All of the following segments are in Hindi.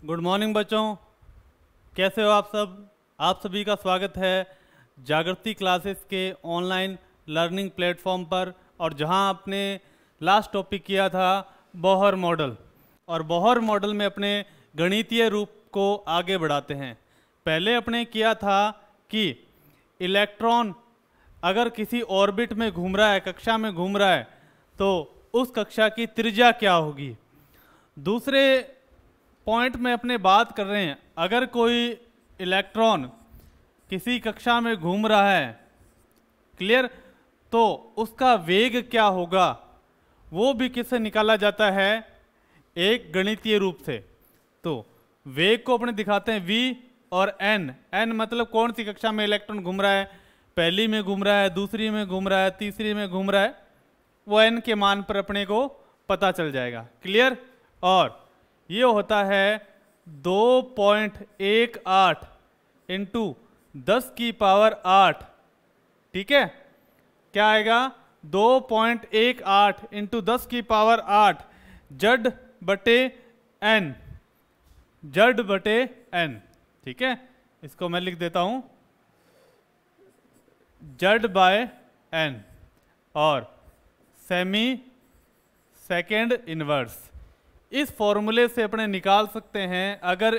गुड मॉर्निंग बच्चों, कैसे हो आप सब। आप सभी का स्वागत है जागृति क्लासेस के ऑनलाइन लर्निंग प्लेटफॉर्म पर। और जहां आपने लास्ट टॉपिक किया था बोहर मॉडल, और बोहर मॉडल में अपने गणितीय रूप को आगे बढ़ाते हैं। पहले अपने किया था कि इलेक्ट्रॉन अगर किसी ऑर्बिट में घूम रहा है, कक्षा में घूम रहा है, तो उस कक्षा की त्रिज्या क्या होगी। दूसरे पॉइंट में अपने बात कर रहे हैं, अगर कोई इलेक्ट्रॉन किसी कक्षा में घूम रहा है, क्लियर, तो उसका वेग क्या होगा, वो भी किससे निकाला जाता है, एक गणितीय रूप से। तो वेग को अपने दिखाते हैं v और n। n मतलब कौन सी कक्षा में इलेक्ट्रॉन घूम रहा है, पहली में घूम रहा है, दूसरी में घूम रहा है, तीसरी में घूम रहा है, वो n के मान पर अपने को पता चल जाएगा, क्लियर। और ये होता है 2.18 इंटू 10 की पावर 8, ठीक है। क्या आएगा, 2.18 इंटू 10 की पावर 8 जड बटे एन, जड बटे एन, ठीक है। इसको मैं लिख देता हूं जड बाय एन, और सेमी सेकेंड इनवर्स। इस फॉर्मूले से अपने निकाल सकते हैं, अगर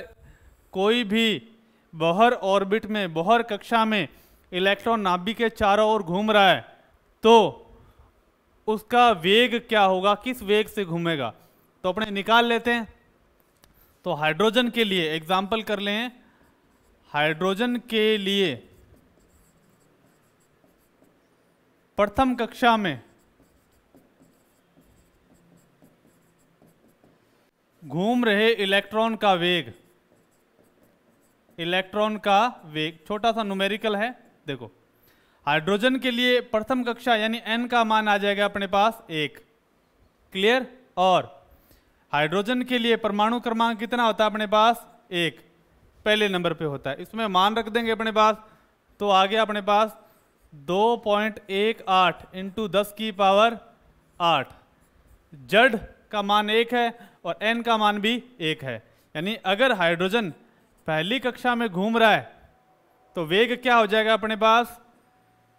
कोई भी बोहर ऑर्बिट में, बोहर कक्षा में इलेक्ट्रॉन नाभिक के चारों ओर घूम रहा है, तो उसका वेग क्या होगा, किस वेग से घूमेगा, तो अपने निकाल लेते हैं। तो हाइड्रोजन के लिए एग्जाम्पल कर लें, हाइड्रोजन के लिए प्रथम कक्षा में घूम रहे इलेक्ट्रॉन का वेग, इलेक्ट्रॉन का वेग छोटा सा न्यूमेरिकल है। देखो, हाइड्रोजन के लिए प्रथम कक्षा यानी n का मान आ जाएगा अपने पास 1, क्लियर। और हाइड्रोजन के लिए परमाणु क्रमांक कितना होता है अपने पास, 1, पहले नंबर पे होता है। इसमें मान रख देंगे अपने पास, तो आ गया अपने पास 2.18 इंटू 10 की पावर 8। जड का मान 1 है और n का मान भी 1 है, यानी अगर हाइड्रोजन पहली कक्षा में घूम रहा है तो वेग क्या हो जाएगा अपने पास,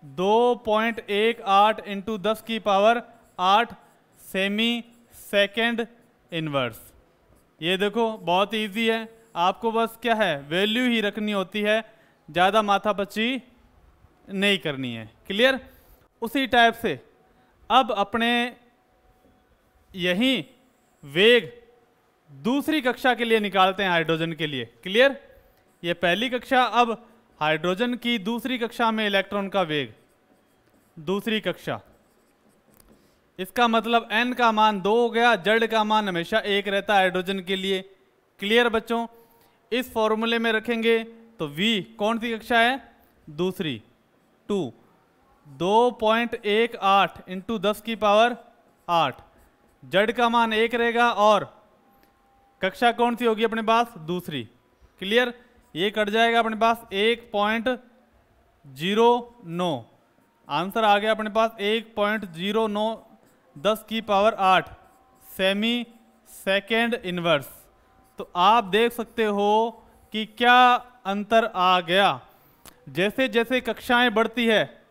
2.18 इंटू 10 की पावर 8 सेमी सेकेंड इनवर्स। ये देखो बहुत इजी है, आपको बस क्या है, वैल्यू ही रखनी होती है, ज़्यादा माथापच्ची नहीं करनी है, क्लियर। उसी टाइप से अब अपने यही वेग दूसरी कक्षा के लिए निकालते हैं, हाइड्रोजन के लिए, क्लियर। ये पहली कक्षा, अब हाइड्रोजन की दूसरी कक्षा में इलेक्ट्रॉन का वेग, दूसरी कक्षा, इसका मतलब n का मान 2 हो गया, जड़ का मान हमेशा 1 रहता है हाइड्रोजन के लिए, क्लियर बच्चों। इस फॉर्मूले में रखेंगे तो v कौन सी कक्षा है, दूसरी, 2, 2.18 इंटू 10 की पावर 8, जड़ का मान 1 रहेगा, और कक्षा कौन सी होगी अपने पास, दूसरी, क्लियर। ये कट जाएगा अपने पास 1.09, आंसर आ गया अपने पास 1.09 10 की पावर 8 सेमी सेकेंड इनवर्स। तो आप देख सकते हो कि क्या अंतर आ गया। जैसे जैसे कक्षाएं बढ़ती है,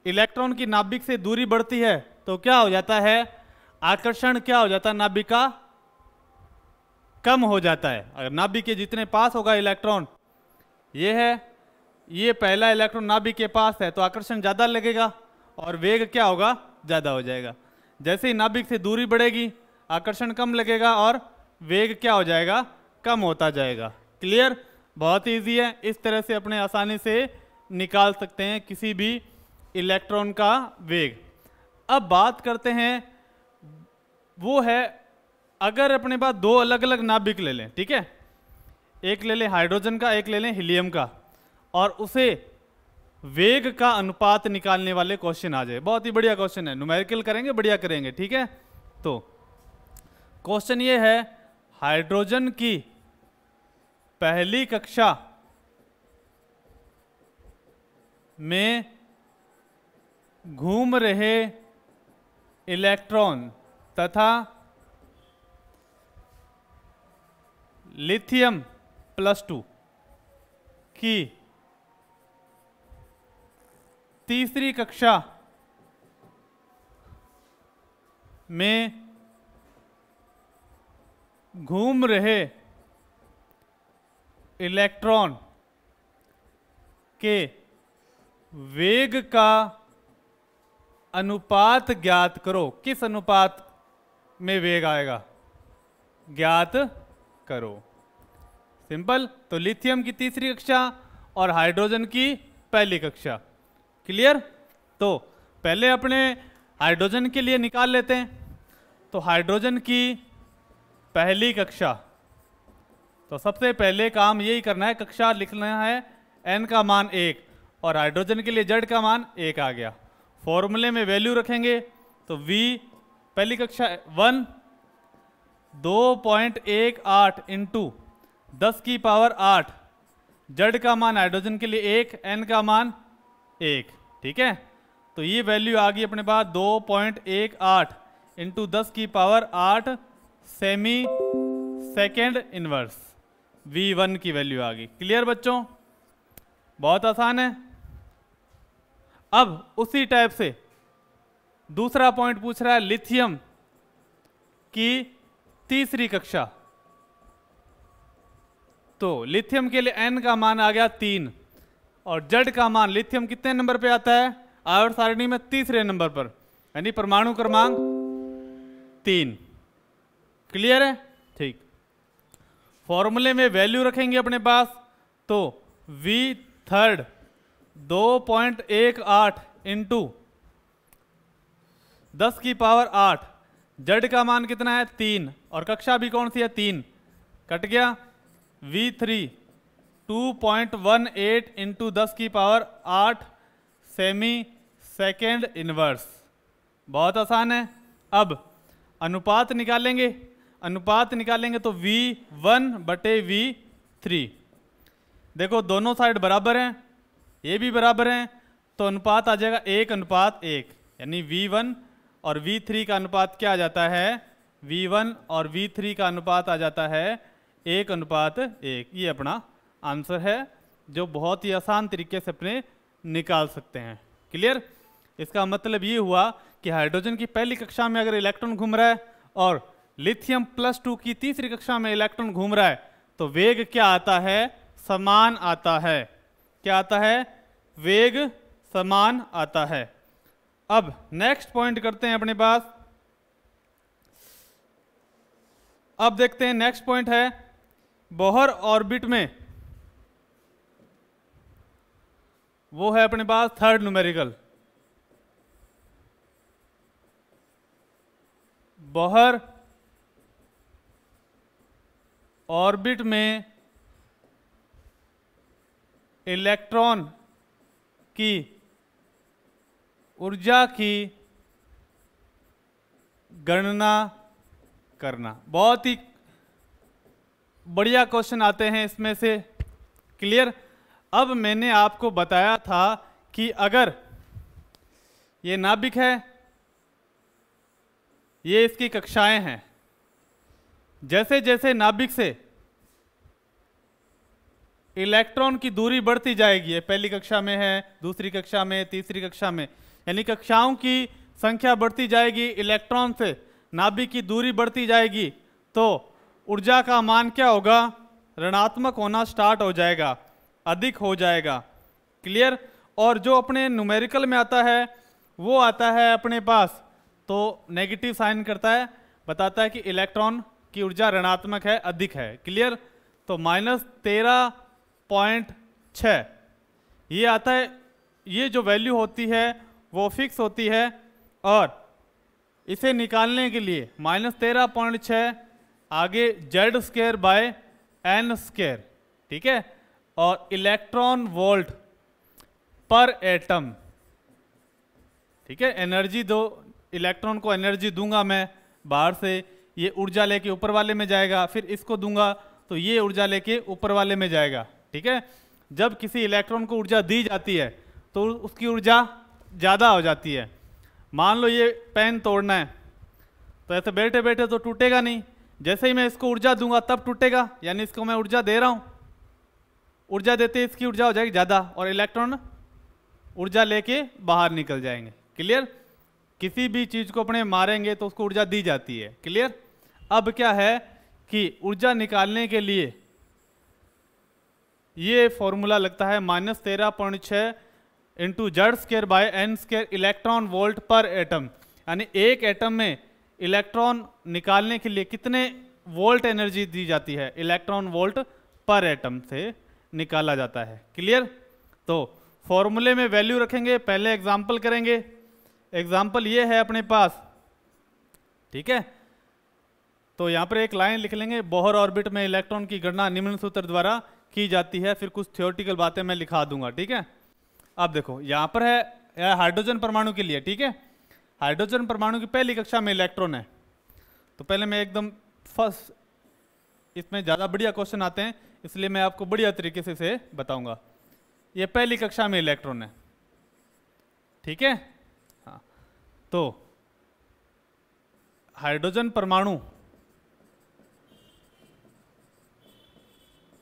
इलेक्ट्रॉन की नाभिक से दूरी बढ़ती है, तो क्या हो जाता है, आकर्षण क्या हो जाता है, नाभिक का कम हो जाता है। अगर नाभिक के जितने पास होगा इलेक्ट्रॉन, ये है, ये पहला इलेक्ट्रॉन नाभिक के पास है, तो आकर्षण ज़्यादा लगेगा और वेग क्या होगा, ज़्यादा हो जाएगा। जैसे ही नाभिक से दूरी बढ़ेगी, आकर्षण कम लगेगा और वेग क्या हो जाएगा, कम होता जाएगा, क्लियर। बहुत ईजी है, इस तरह से अपने आसानी से निकाल सकते हैं किसी भी इलेक्ट्रॉन का वेग। अब बात करते हैं, वो है अगर अपने पास दो अलग अलग नाभिक ले लें, ठीक है, एक ले लें हाइड्रोजन का, एक ले लें हीलियम का, और उसे वेग का अनुपात निकालने वाले क्वेश्चन आ जाए। बहुत ही बढ़िया क्वेश्चन है, न्यूमेरिकल करेंगे, बढ़िया करेंगे, ठीक है। तो क्वेश्चन ये है, हाइड्रोजन की पहली कक्षा में घूम रहे इलेक्ट्रॉन तथा लिथियम +2 की तीसरी कक्षा में घूम रहे इलेक्ट्रॉन के वेग का अनुपात ज्ञात करो। किस अनुपात में वेग आएगा, ज्ञात करो। सिंपल। तो लिथियम की तीसरी कक्षा और हाइड्रोजन की पहली कक्षा। क्लियर। तो पहले अपने हाइड्रोजन के लिए निकाल लेते हैं। तो हाइड्रोजन की पहली कक्षा, तो सबसे पहले काम यही करना है, कक्षा लिखना है, n का मान 1 और हाइड्रोजन के लिए z का मान 1 आ गया। फॉर्मूले में वैल्यू रखेंगे तो v पहली कक्षा 1 2.18 इंटू 10 की पावर 8, z का मान हाइड्रोजन के लिए 1, n का मान 1। ठीक है। तो ये वैल्यू आ गई अपने पास 2.18 इंटू 10 की power 8 semi second inverse, V1 की वैल्यू आ गई। क्लियर बच्चों, बहुत आसान है। अब उसी टाइप से दूसरा पॉइंट पूछ रहा है, लिथियम की तीसरी कक्षा। तो लिथियम के लिए n का मान आ गया 3 और z का मान, लिथियम कितने नंबर पे आता है आवर्त सारणी में, तीसरे नंबर पर, यानी परमाणु क्रमांक 3। क्लियर है। ठीक। फॉर्मूले में वैल्यू रखेंगे अपने पास, तो V3 2.18 इंटू 10 की पावर 8, z का मान कितना है 3 और कक्षा भी कौन सी है 3, कट गया। V3 2.18 इंटू 10 की पावर 8 सेमी सेकेंड इनवर्स। बहुत आसान है। अब अनुपात निकालेंगे, अनुपात निकालेंगे तो V1 बटे V3। देखो दोनों साइड बराबर हैं, ये भी बराबर हैं, तो अनुपात आ जाएगा 1:1, यानी V1 और V3 का अनुपात क्या आ जाता है, V1 और V3 का अनुपात आ जाता है 1:1। ये अपना आंसर है, जो बहुत ही आसान तरीके से अपने निकाल सकते हैं। क्लियर। इसका मतलब ये हुआ कि हाइड्रोजन की पहली कक्षा में अगर इलेक्ट्रॉन घूम रहा है और लिथियम +2 की तीसरी कक्षा में इलेक्ट्रॉन घूम रहा है, तो वेग क्या आता है, समान आता है। क्या आता है, वेग समान आता है। अब नेक्स्ट पॉइंट करते हैं अपने पास। अब देखते हैं नेक्स्ट पॉइंट है, बोहर ऑर्बिट में, वो है अपने पास थर्ड न्यूमेरिकल। बोहर ऑर्बिट में इलेक्ट्रॉन की ऊर्जा की गणना करना। बहुत ही बढ़िया क्वेश्चन आते हैं इसमें से। क्लियर। अब मैंने आपको बताया था कि अगर ये नाभिक है, ये इसकी कक्षाएं हैं, जैसे जैसे नाभिक से इलेक्ट्रॉन की दूरी बढ़ती जाएगी, ये पहली कक्षा में है, दूसरी कक्षा में, तीसरी कक्षा में, यानी कक्षाओं की संख्या बढ़ती जाएगी, इलेक्ट्रॉन से नाभिक की दूरी बढ़ती जाएगी, तो ऊर्जा का मान क्या होगा, ऋणात्मक होना स्टार्ट हो जाएगा, अधिक हो जाएगा। क्लियर। और जो अपने न्यूमेरिकल में आता है वो आता है अपने पास, तो नेगेटिव साइन करता है, बताता है कि इलेक्ट्रॉन की ऊर्जा ऋणात्मक है, अधिक है। क्लियर। तो -13.6 ये आता है। ये जो वैल्यू होती है वो फिक्स होती है, और इसे निकालने के लिए -13.6 आगे Z²/n²। ठीक है। और इलेक्ट्रॉन वोल्ट पर एटम। ठीक है। एनर्जी दो, इलेक्ट्रॉन को एनर्जी दूंगा मैं बाहर से, ये ऊर्जा लेके ऊपर वाले में जाएगा, फिर इसको दूंगा तो ये ऊर्जा लेके ऊपर वाले में जाएगा। ठीक है। जब किसी इलेक्ट्रॉन को ऊर्जा दी जाती है तो उसकी ऊर्जा ज़्यादा हो जाती है। मान लो ये पेन तोड़ना है, तो ऐसे बैठे बैठे तो टूटेगा नहीं, जैसे ही मैं इसको ऊर्जा दूंगा तब टूटेगा, यानी इसको मैं ऊर्जा दे रहा हूं, ऊर्जा देते ही इसकी ऊर्जा हो जाएगी ज़्यादा और इलेक्ट्रॉन ऊर्जा लेके बाहर निकल जाएंगे। क्लियर? किसी भी चीज़ को अपने मारेंगे तो उसको ऊर्जा दी जाती है। क्लियर? अब क्या है कि ऊर्जा निकालने के लिए ये फॉर्मूला लगता है -13.6 into Z square by N square electron volt per atom, यानी एक एटम में इलेक्ट्रॉन निकालने के लिए कितने वोल्ट एनर्जी दी जाती है, इलेक्ट्रॉन वोल्ट पर एटम से निकाला जाता है। क्लियर? तो फॉर्मूले में वैल्यू रखेंगे, पहले एग्जाम्पल करेंगे। एग्जाम्पल ये है अपने पास, ठीक है। तो यहाँ पर एक लाइन लिख लेंगे, बोहर ऑर्बिट में इलेक्ट्रॉन की गणना निम्न सूत्र द्वारा की जाती है, फिर कुछ थियोरेटिकल बातें मैं लिखा दूंगा। ठीक है, अब देखो यहाँ पर है हाइड्रोजन परमाणु के लिए। ठीक है, हाइड्रोजन परमाणु की पहली कक्षा में इलेक्ट्रॉन है, तो पहले मैं एकदम फर्स्ट, इसमें ज़्यादा बढ़िया क्वेश्चन आते हैं इसलिए मैं आपको बढ़िया तरीके से इसे बताऊंगा। ये पहली कक्षा में इलेक्ट्रॉन है, ठीक है। हाँ, तो हाइड्रोजन परमाणु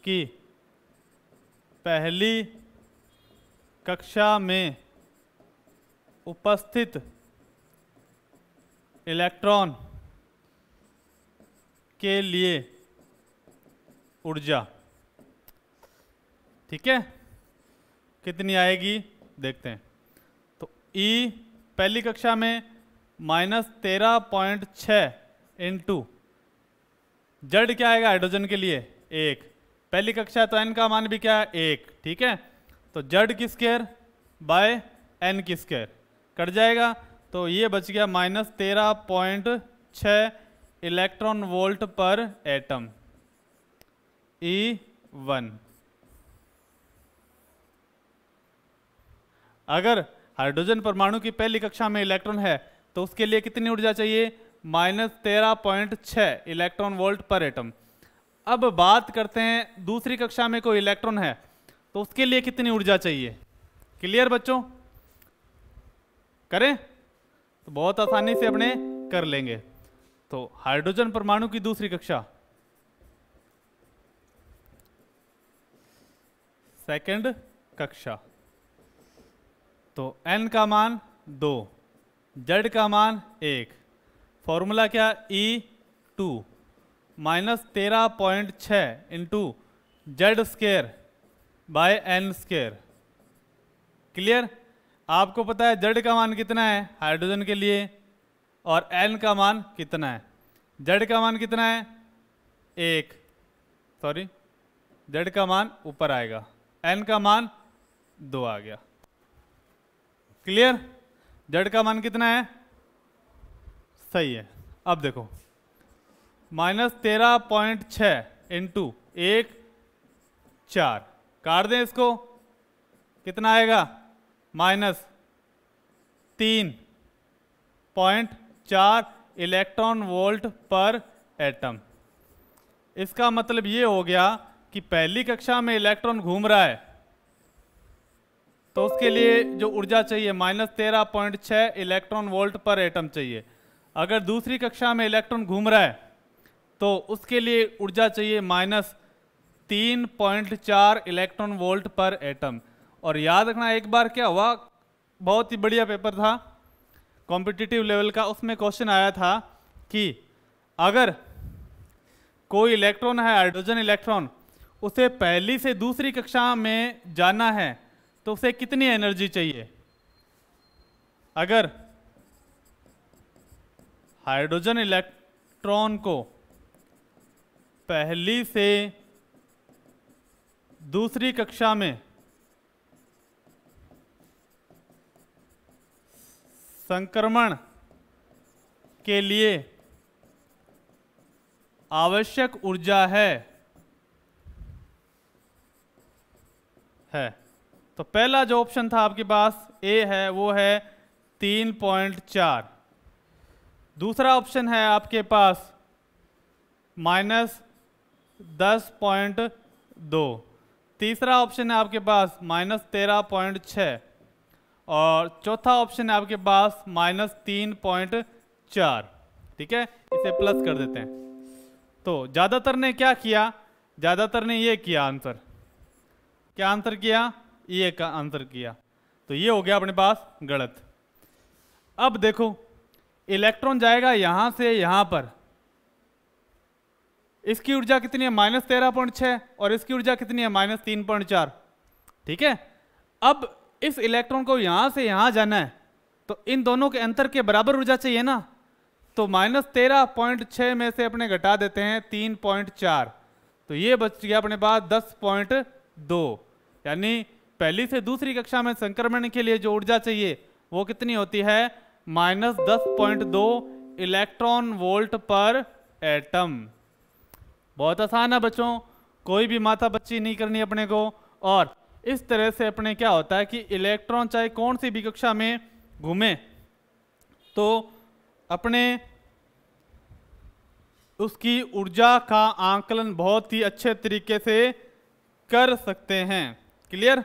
की पहली कक्षा में उपस्थित इलेक्ट्रॉन के लिए ऊर्जा, ठीक है, कितनी आएगी देखते हैं। तो E पहली कक्षा में -13.6 इंटू जेड क्या आएगा हाइड्रोजन के लिए 1, पहली कक्षा तो n का मान भी क्या है 1, ठीक है। तो जेड की स्क्वायर बाय n की स्क्वायर कट जाएगा, तो ये बच गया -13.6 electron volt per atom E1। अगर हाइड्रोजन परमाणु की पहली कक्षा में इलेक्ट्रॉन है तो उसके लिए कितनी ऊर्जा चाहिए, -13.6 इलेक्ट्रॉन वोल्ट पर एटम। अब बात करते हैं दूसरी कक्षा में कोई इलेक्ट्रॉन है तो उसके लिए कितनी ऊर्जा चाहिए। क्लियर बच्चों? करें तो बहुत आसानी से अपने कर लेंगे। तो हाइड्रोजन परमाणु की दूसरी कक्षा, सेकंड कक्षा, तो n का मान 2, z का मान 1, फॉर्मूला क्या, E2 -13.6 into Z square bye n square. Clear? आपको पता है z का मान कितना है हाइड्रोजन के लिए और n का मान कितना है। z का मान कितना है 1, सॉरी z का मान ऊपर आएगा, n का मान 2 आ गया। क्लियर? z का मान कितना है, सही है। अब देखो -13.6 इंटू 1 4, काट दें इसको, कितना आएगा -3.4 इलेक्ट्रॉन वोल्ट पर एटम। इसका मतलब ये हो गया कि पहली कक्षा में इलेक्ट्रॉन घूम रहा है तो उसके लिए जो ऊर्जा चाहिए -13.6 इलेक्ट्रॉन वोल्ट पर एटम चाहिए। अगर दूसरी कक्षा में इलेक्ट्रॉन घूम रहा है तो उसके लिए ऊर्जा चाहिए -3.4 इलेक्ट्रॉन वोल्ट पर एटम। और याद रखना एक बार क्या हुआ, बहुत ही बढ़िया पेपर था कॉम्पिटिटिव लेवल का, उसमें क्वेश्चन आया था कि अगर कोई इलेक्ट्रॉन है हाइड्रोजन इलेक्ट्रॉन, उसे पहली से दूसरी कक्षा में जाना है तो उसे कितनी एनर्जी चाहिए। अगर हाइड्रोजन इलेक्ट्रॉन को पहली से दूसरी कक्षा में संक्रमण के लिए आवश्यक ऊर्जा है, तो पहला जो ऑप्शन था आपके पास ए है वो है 3.4, दूसरा ऑप्शन है आपके पास -10.2, तीसरा ऑप्शन है आपके पास -13.6 और चौथा ऑप्शन है आपके पास -3.4। ठीक है, इसे प्लस कर देते हैं। तो ज़्यादातर ने क्या किया, ज़्यादातर ने ये किया आंसर, क्या आंसर किया, ये का आंसर किया, तो ये हो गया अपने पास गलत। अब देखो इलेक्ट्रॉन जाएगा यहां से यहां पर, इसकी ऊर्जा कितनी है -13.6 और इसकी ऊर्जा कितनी है -3.4, ठीक है। अब इस इलेक्ट्रॉन को यहां से यहां जाना है तो इन दोनों के अंतर के बराबर ऊर्जा चाहिए ना, तो -13.6 में से अपने घटा देते हैं 3.4, तो ये बच गया अपने पास 10.2, यानी पहली से दूसरी कक्षा में संक्रमण के लिए जो ऊर्जा चाहिए वो कितनी होती है -10.2 इलेक्ट्रॉन वोल्ट पर एटम। बहुत आसान है बच्चों, कोई भी माथा बच्ची नहीं करनी अपने को। और इस तरह से अपने क्या होता है कि इलेक्ट्रॉन चाहे कौन सी भी कक्षा में घूमे तो अपने उसकी ऊर्जा का आंकलन बहुत ही अच्छे तरीके से कर सकते हैं। क्लियर।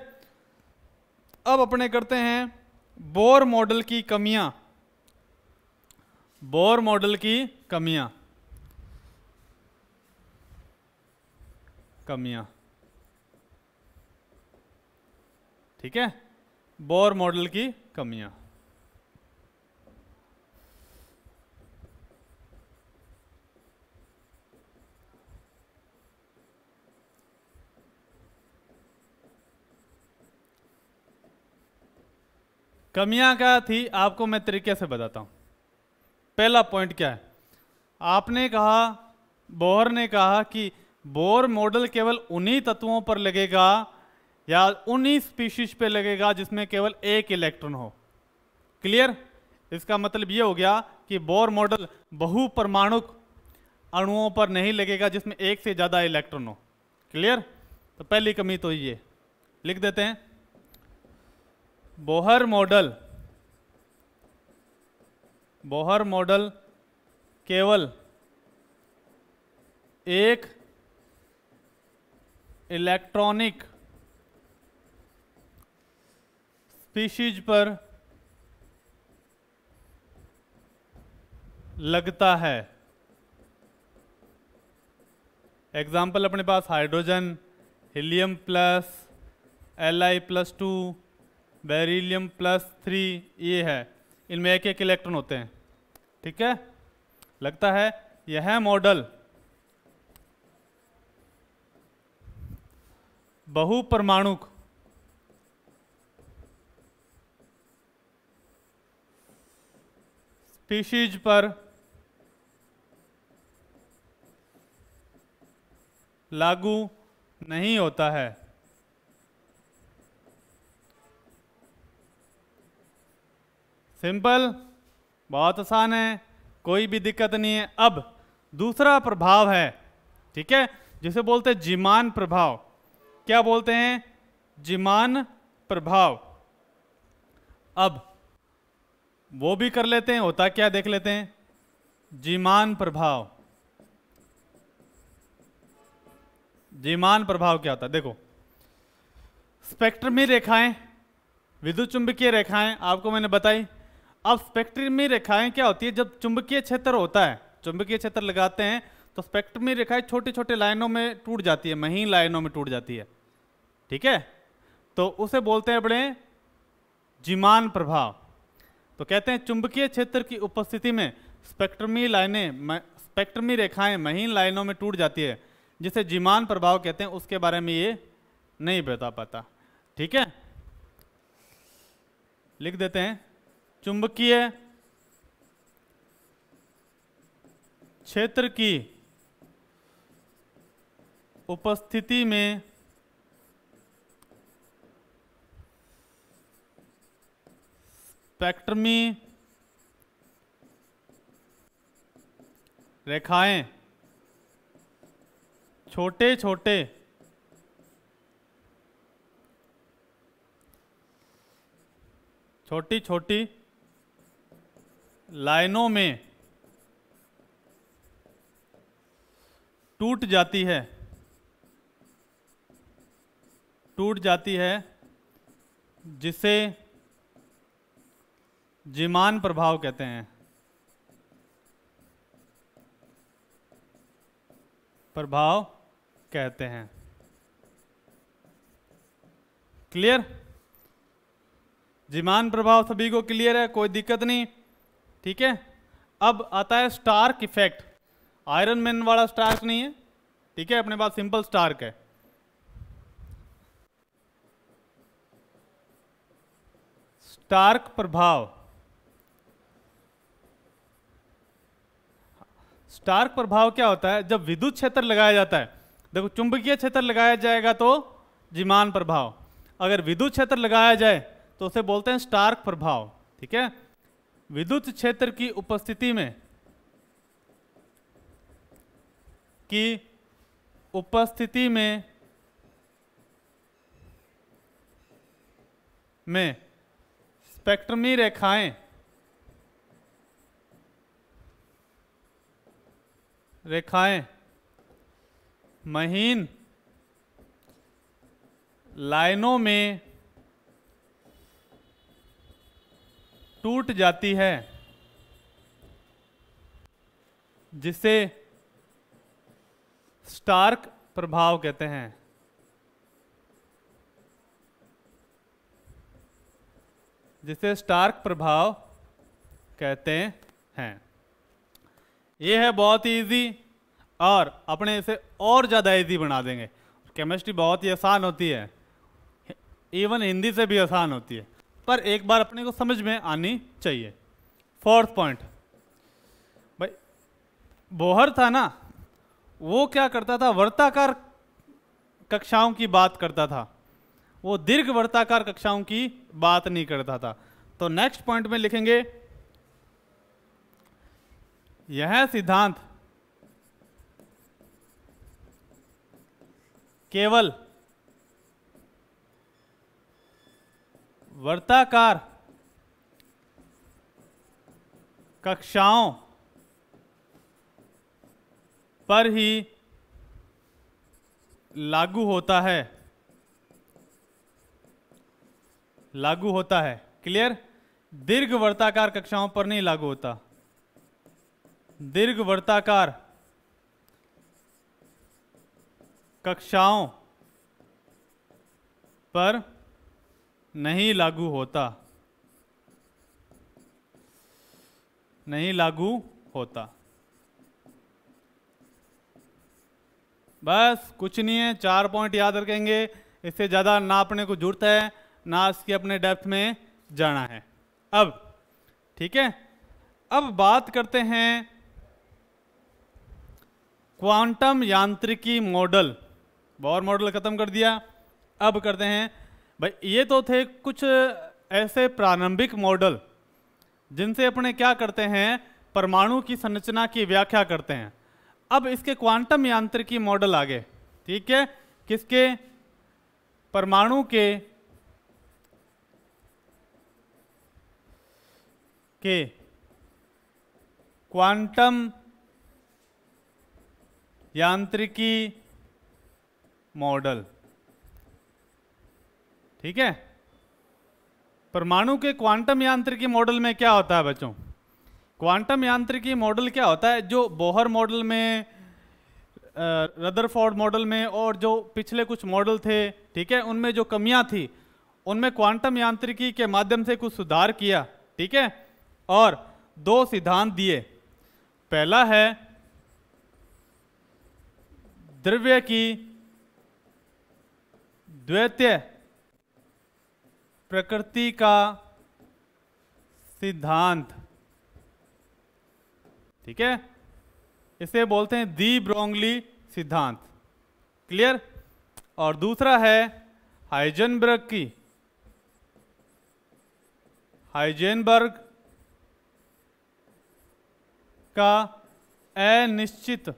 अब अपने करते हैं बोर मॉडल की कमियां। बोर मॉडल की कमियां, ठीक है, बोर मॉडल की कमियां। कमियां क्या थी आपको मैं तरीके से बताता हूं। पहला पॉइंट क्या है, आपने कहा, बोहर ने कहा कि बोर मॉडल केवल उन्हीं तत्वों पर लगेगा या उन्हीं स्पीशीज पे लगेगा जिसमें केवल एक इलेक्ट्रॉन हो। क्लियर। इसका मतलब ये हो गया कि बोर मॉडल बहुपरमाणुक अणुओं पर नहीं लगेगा जिसमें एक से ज्यादा इलेक्ट्रॉन हो। क्लियर। तो पहली कमी तो ये लिख देते हैं, बोहर मॉडल केवल एक इलेक्ट्रॉनिक स्पीशीज पर लगता है। एग्जाम्पल अपने पास hydrogen, helium plus, Li+2, beryllium +3 ये है, इनमें एक एक इलेक्ट्रॉन होते हैं। ठीक है, लगता है यह मॉडल बहुपरमाणुक स्पीशीज पर लागू नहीं होता है। सिंपल, बहुत आसान है, कोई भी दिक्कत नहीं है। अब दूसरा प्रभाव है, ठीक है, जिसे बोलते हैं जीमान प्रभाव। क्या बोलते हैं? जीमान प्रभाव। अब वो भी कर लेते हैं, होता क्या देख लेते हैं। जीमान प्रभाव, जीमान प्रभाव क्या होता है देखो। स्पेक्ट्रमी रेखाएं, विद्युत चुंबकीय रेखाएं आपको मैंने बताई। अब स्पेक्ट्रमी रेखाएं क्या होती है, जब चुंबकीय क्षेत्र होता है, चुंबकीय क्षेत्र लगाते हैं तो स्पेक्ट्रमी रेखाएं छोटे छोटे लाइनों में टूट जाती है, महीन लाइनों में टूट जाती है। ठीक है, तो उसे बोलते हैं अपने जीमान प्रभाव। तो कहते हैं चुंबकीय क्षेत्र की उपस्थिति में स्पेक्ट्रमी रेखाएं महीन लाइनों में टूट जाती है, जिसे जीमान प्रभाव कहते हैं। उसके बारे में ये नहीं बता पाता। ठीक है, लिख देते हैं चुंबकीय क्षेत्र की उपस्थिति में स्पेक्ट्रमी रेखाएं छोटे छोटे छोटी छोटी लाइनों में टूट जाती है, जिसे जीमान प्रभाव कहते हैं। प्रभाव कहते हैं। क्लियर? जीमान प्रभाव सभी को क्लियर है, कोई दिक्कत नहीं, ठीक है। अब आता है स्टार्क इफेक्ट। आयरन मैन वाला स्टार्क नहीं है, ठीक है, अपने पास सिंपल स्टार्क है। स्टार्क प्रभाव, स्टार्क प्रभाव क्या होता है? जब विद्युत क्षेत्र लगाया जाता है, देखो चुंबकीय क्षेत्र लगाया जाएगा तो जीमान प्रभाव, अगर विद्युत क्षेत्र लगाया जाए तो उसे बोलते हैं स्टार्क प्रभाव, ठीक है। विद्युत क्षेत्र की उपस्थिति में स्पेक्ट्रमी रेखाएं महीन लाइनों में टूट जाती है, जिसे स्टार्क प्रभाव कहते हैं। जिसे स्टार्क प्रभाव कहते हैं। ये है बहुत ही इजी, और अपने इसे और ज़्यादा इजी बना देंगे। केमिस्ट्री बहुत ही आसान होती है, इवन हिंदी से भी आसान होती है, पर एक बार अपने को समझ में आनी चाहिए। फोर्थ पॉइंट, भाई बोहर था ना, वो क्या करता था? वर्ताकार कक्षाओं की बात करता था, वो दीर्घ वर्ताकार कक्षाओं की बात नहीं करता था। तो नेक्स्ट पॉइंट में लिखेंगे, यह सिद्धांत केवल वर्ताकार कक्षाओं पर ही लागू होता है, क्लियर? दीर्घ वर्ताकार कक्षाओं पर नहीं लागू होता, दीर्घ वर्ताकार कक्षाओं पर नहीं लागू होता। बस कुछ नहीं है, 4 पॉइंट याद रखेंगे, इससे ज़्यादा ना अपने को जरूरत है, ना इसकी अपने डेप्थ में जाना है। अब ठीक है, अब बात करते हैं क्वांटम यांत्रिकी मॉडल। बोर मॉडल खत्म कर दिया, अब करते हैं, भाई ये तो थे कुछ ऐसे प्रारंभिक मॉडल जिनसे अपने क्या करते हैं, परमाणु की संरचना की व्याख्या करते हैं। अब इसके क्वांटम यांत्रिकी मॉडल आ गए, ठीक है, किसके? परमाणु के क्वांटम यांत्रिकी मॉडल, ठीक है। परमाणु के क्वांटम यांत्रिकी मॉडल में क्या होता है बच्चों? क्वांटम यांत्रिकी मॉडल क्या होता है? जो बोहर मॉडल में, रदरफोर्ड मॉडल में और जो पिछले कुछ मॉडल थे, ठीक है, उनमें जो कमियां थी, उनमें क्वांटम यांत्रिकी के माध्यम से कुछ सुधार किया, ठीक है, और 2 सिद्धांत दिए। पहला है द्रव्य की द्वैतीय प्रकृति का सिद्धांत, ठीक है, इसे बोलते हैं दी ब्रोंगली सिद्धांत, क्लियर? और दूसरा है हाइजेनबर्ग का अनिश्चितता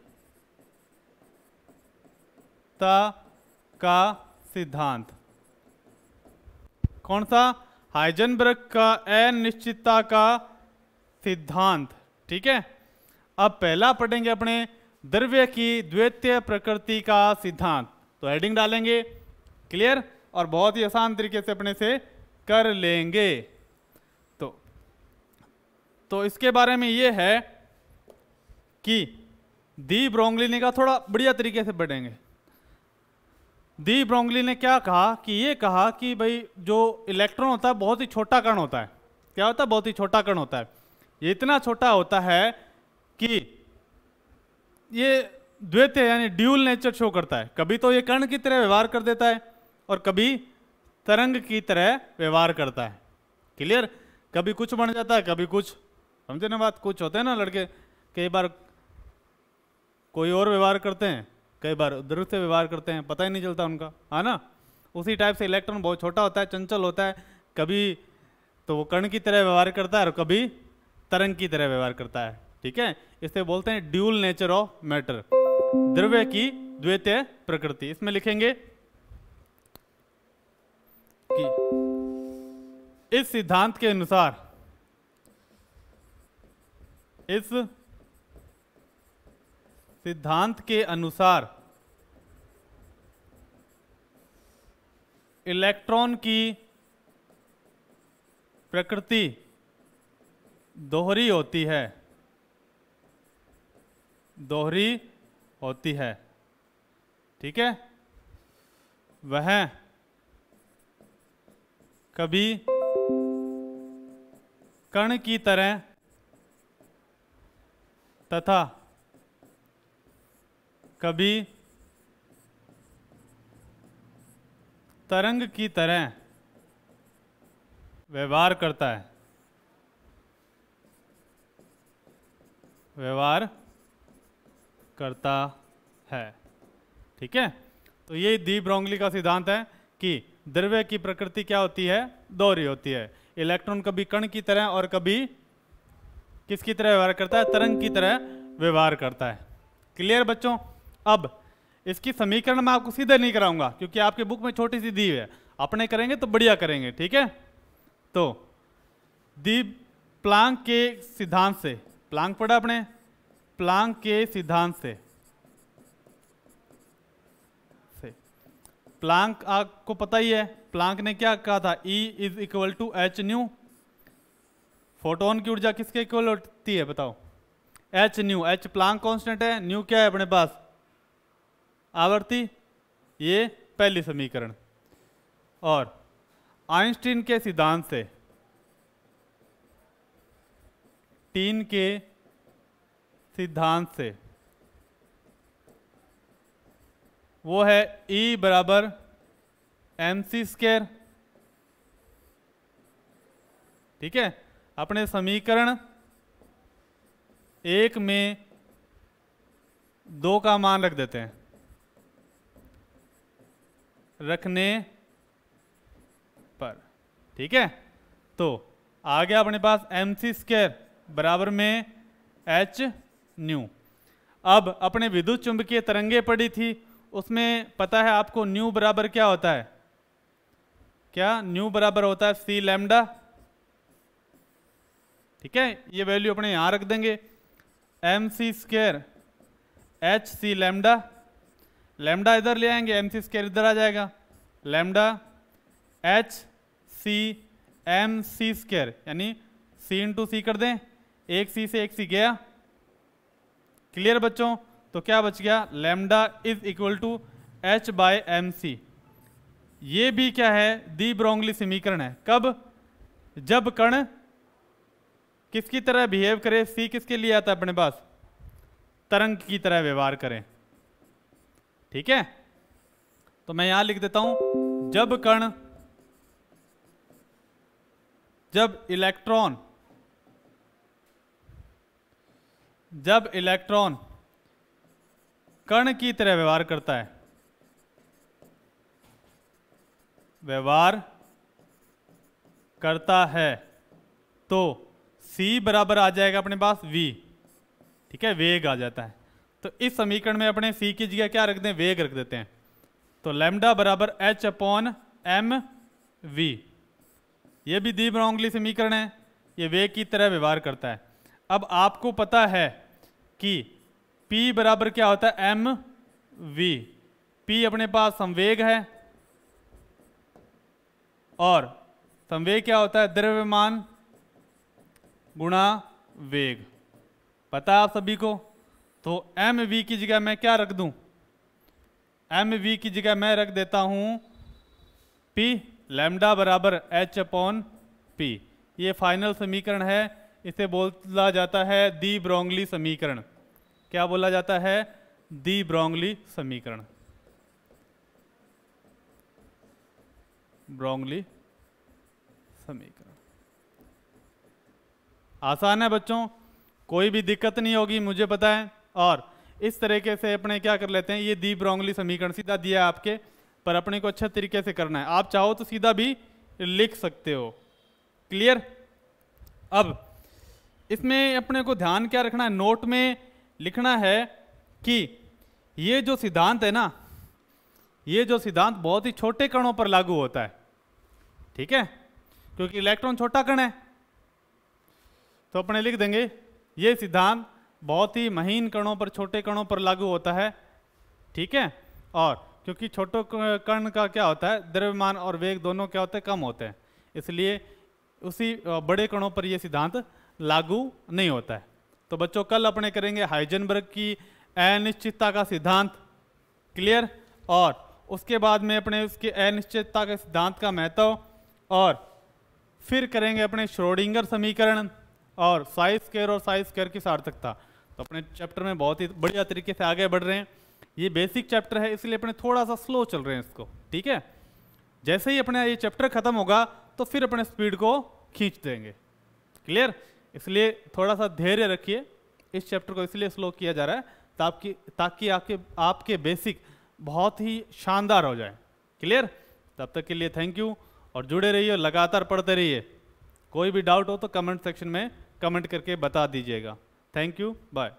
का सिद्धांत। कौन सा? हाइजेनबर्ग का अनिश्चितता का सिद्धांत, ठीक है। अब पहला पढ़ेंगे अपने द्रव्य की द्वैतीय प्रकृति का सिद्धांत, तो हेडिंग डालेंगे, क्लियर, और बहुत ही आसान तरीके से अपने से कर लेंगे। तो इसके बारे में ये है कि दी ब्रोंगली ने कहा, थोड़ा बढ़िया तरीके से बढ़ेंगे। दी ब्रोंगली ने क्या कहा कि ये कहा कि भाई जो इलेक्ट्रॉन होता है बहुत ही छोटा कण होता है। क्या होता है? बहुत ही छोटा कण होता है। ये इतना छोटा होता है कि ये द्वैतीय यानी ड्यूल नेचर शो करता है। कभी तो ये कण की तरह व्यवहार कर देता है और कभी तरंग की तरह व्यवहार करता है। क्लियर? कभी कुछ बन जाता है, कभी कुछ। समझे ना बात? कुछ होते हैं ना लड़के, कई बार कोई और व्यवहार करते हैं, कई बार उधर से व्यवहार करते हैं, पता ही नहीं चलता उनका, है ना। उसी टाइप से इलेक्ट्रॉन बहुत छोटा होता है, चंचल होता है। कभी तो वो कण की तरह व्यवहार करता है और कभी तरंग की तरह व्यवहार करता है। ठीक है, इसे बोलते हैं ड्यूल नेचर ऑफ मैटर, द्रव्य की द्वैतीय प्रकृति। इसमें लिखेंगे कि इस सिद्धांत के अनुसार, इस सिद्धांत के अनुसार इलेक्ट्रॉन की प्रकृति दोहरी होती है, दोहरी होती है। ठीक है, वह कभी कण की तरह तथा कभी तरंग की तरह व्यवहार करता है, व्यवहार करता है। ठीक है, तो ये दी ब्रोंगली का सिद्धांत है कि द्रव्य की प्रकृति क्या होती है? दोहरी होती है। इलेक्ट्रॉन कभी कण की तरह और कभी किसकी तरह व्यवहार करता है? तरंग की तरह व्यवहार करता है। क्लियर बच्चों? अब इसकी समीकरण मैं आपको सीधे नहीं कराऊंगा क्योंकि आपके बुक में छोटी सी दी है, अपने करेंगे तो बढ़िया करेंगे। ठीक है, तो दी प्लांक के सिद्धांत से, प्लांक पढ़ा आपने? प्लांक के सिद्धांत से प्लांक आपको पता ही है, प्लांक ने क्या कहा था? E is equal to H nu. Photon की ऊर्जा किसके इक्वल होती है बताओ? H nu. H Planck constant है, न्यू क्या है अपने पास? आवर्ती। ये पहली समीकरण। और आइंस्टीन के सिद्धांत से, टीन के सिद्धांत से वो है E बराबर mc स्क्वायर। ठीक है, अपने समीकरण 1 में 2 का मान रख देते हैं, रखने पर। ठीक है, तो आ गया अपने पास mc स्क्वायर बराबर में h न्यू। अब अपने विद्युत चुंबकीय तरंगे पड़ी थी, उसमें पता है आपको न्यू बराबर क्या होता है? क्या न्यू बराबर होता है? c lambda. ठीक है, ये वैल्यू अपने यहां रख देंगे, mc square h c lambda. Lambda इधर ले आएंगे, mc स्क्वायर इधर आ जाएगा, lambda h c mc square, यानी c इंटू सी कर दें, एक c से एक c गया। क्लियर बच्चों? तो क्या बच गया? Lambda is equal to h by M C. ये भी क्या है? दी ब्रोंगली समीकरण है। कब? जब कण किसकी तरह बिहेव करे? सी किसके लिए आता है अपने पास? तरंग की तरह व्यवहार करें। ठीक है, तो मैं यहां लिख देता हूं, जब कण, जब इलेक्ट्रॉन कण की तरह व्यवहार करता है, तो C बराबर आ जाएगा अपने पास V। ठीक है, वेग आ जाता है। तो इस समीकरण में अपने C की जगह क्या रख दें? वेग रख देते हैं। तो लैम्डा बराबर h अपॉन एम वी। ये भी दी ब्रोंगली समीकरण है, ये वेग की तरह व्यवहार करता है। अब आपको पता है कि P बराबर क्या होता है? M we. P अपने पास संवेग है और संवेग क्या होता है? द्रव्यमान गुणा वेग। पता है आप सभी को? तो एम वी की जगह मैं क्या रख दूं, एम वी की जगह मैं रख देता हूं पी, लैम्डा बराबर एच अपॉन पी। ये फाइनल समीकरण है, इसे बोला जाता है दी ब्रोंगली समीकरण। क्या बोला जाता है, दी ब्रोंगली समीकरण, ब्रोंगली समीकरण। आसान है बच्चों, कोई भी दिक्कत नहीं होगी, मुझे पता है। और इस तरीके से अपने क्या कर लेते हैं, ये दी ब्रोंगली समीकरण सीधा दिया है आपके, पर अपने को अच्छे तरीके से करना है। आप चाहो तो सीधा भी लिख सकते हो। क्लियर। अब इसमें अपने को ध्यान क्या रखना है, नोट में लिखना है कि ये जो सिद्धांत है ना, ये जो सिद्धांत बहुत ही छोटे कणों पर लागू होता है, ठीक है, क्योंकि इलेक्ट्रॉन छोटा कण है। तो अपने लिख देंगे ये सिद्धांत बहुत ही महीन कणों पर, छोटे कणों पर लागू होता है, ठीक है। और क्योंकि छोटे कण का क्या होता है, द्रव्यमान और वेग दोनों क्या होते हैं, कम होते हैं, इसलिए उसी बड़े कणों पर यह सिद्धांत लागू नहीं होता है। तो बच्चों कल अपने करेंगे हाइजेनबर्ग की अनिश्चितता का सिद्धांत। क्लियर। और उसके बाद में अपने उसके अनिश्चितता के सिद्धांत का महत्व, और फिर करेंगे अपने श्रोडिंगर समीकरण और साई स्क्वायर और साई स्क्वायर की सार्थकता। तो अपने चैप्टर में बहुत ही बढ़िया तरीके से आगे बढ़ रहे हैं। ये बेसिक चैप्टर है, इसलिए अपने थोड़ा सा स्लो चल रहे हैं इसको, ठीक है। जैसे ही अपने ये चैप्टर खत्म होगा तो फिर अपने स्पीड को खींच देंगे। क्लियर। इसलिए थोड़ा सा धैर्य रखिए, इस चैप्टर को इसलिए स्लो किया जा रहा है ताकि आपके बेसिक बहुत ही शानदार हो जाए। क्लियर। तब तक के लिए थैंक यू, और जुड़े रहिए, लगातार पढ़ते रहिए। कोई भी डाउट हो तो कमेंट सेक्शन में कमेंट करके बता दीजिएगा। Thank you, bye.